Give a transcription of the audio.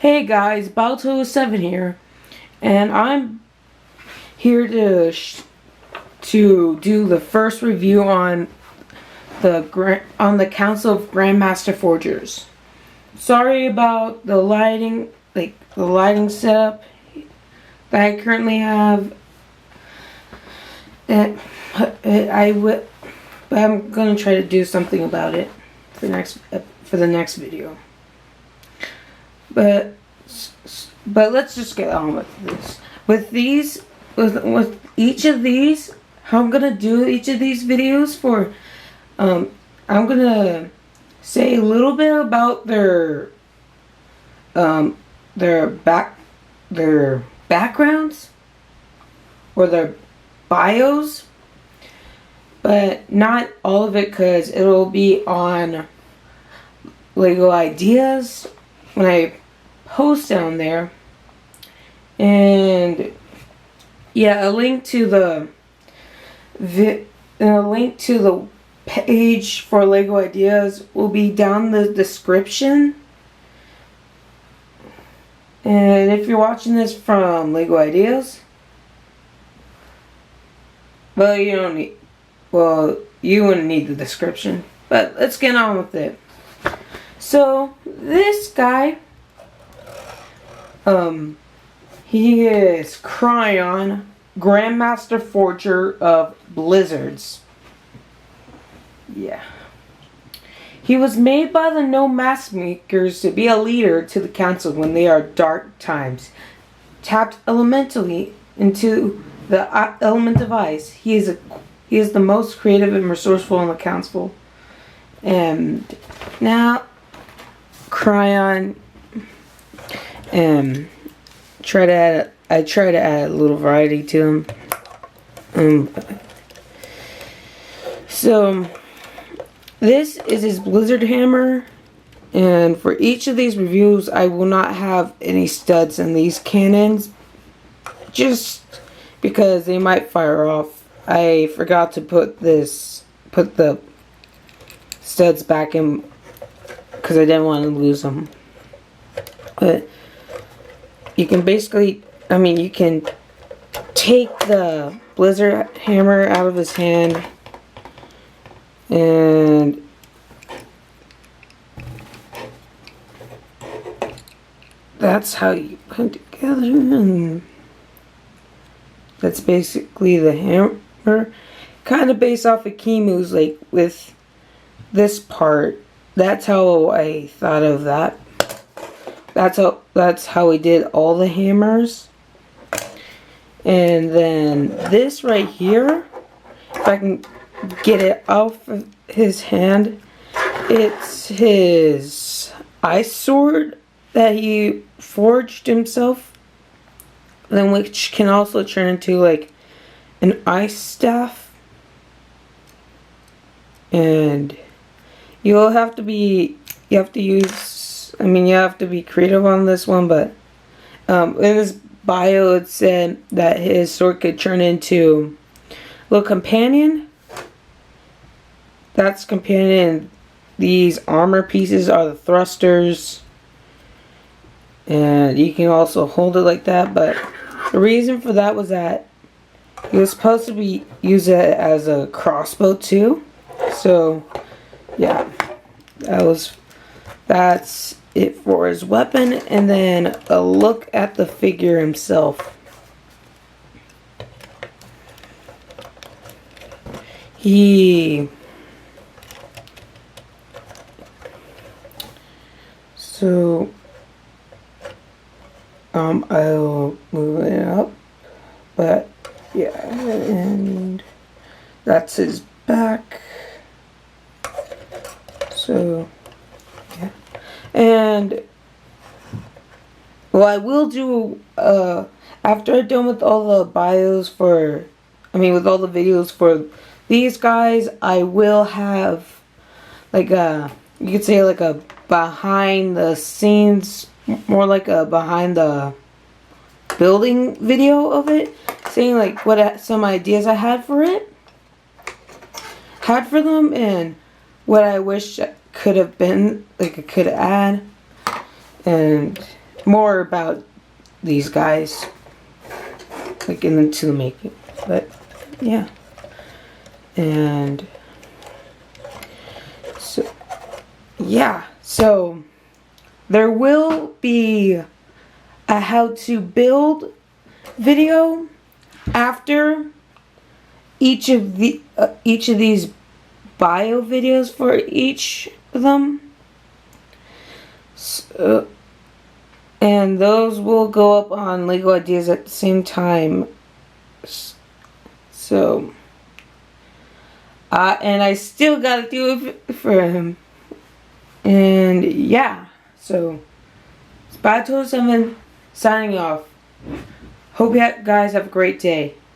Hey guys, Balto7 here, and I'm here to do the first review on the Council of GrandMaster Forgers. Sorry about the lighting, setup that I currently have. But I'm gonna try to do something about it for the next video. But let's just get on with this. With each of these, how I'm gonna do each of these videos for, I'm gonna say a little bit about their backgrounds or their bios, but not all of it, because it'll be on Lego Ideas when I post down there. And yeah, a link to the page for Lego Ideas will be down in the description. And if you're watching this from Lego Ideas, well, you wouldn't need the description. But let's get on with it. So this guy, he is Cryon, GrandMaster Forger of Blizzardss. Yeah. He was made by the No Mask Makers to be a leader to the council when they are dark times. Tapped elementally into the element of ice. He is the most creative and resourceful in the council. And now Cryon, I try to add a little variety to him. So this is his Blizzard hammer, and for each of these reviews I will not have any studs in these cannons, just because they might fire off. I forgot to put the studs back in because I didn't want to lose them. But you can basically, you can take the Blizzard hammer out of his hand, and that's how you put it together. And that's basically the hammer, kind of based off of Kimu's, like with this part. That's how I thought of that. That's how we did all the hammers. And then this right here, if I can get it off of his hand, it's his ice sword that he forged himself, then which can also turn into like an ice staff. And you have to be creative on this one, but in his bio it said that his sword could turn into a little companion. That's companion. These armor pieces are the thrusters, and you can also hold it like that. But the reason for that was that he was supposed to use it as a crossbow too. So yeah, that's it for his weapon. And then a look at the figure himself. I'll move it up, but yeah, and that's his back. So yeah, and I will do after I'm done with all the bios with all the videos for these guys, I will have like you could say like a behind the scenes, more like a behind the building video of it, saying like what some ideas I had for them, and what I wish could have been, like I could add. And more about these guys, like into the making. But yeah, and so yeah, so there will be a how to build video after each of these bio videos for each of them. So, and those will go up on Lego Ideas at the same time. So, and I still gotta do it for him. And yeah, so Spy 207 signing off. Hope you guys have a great day.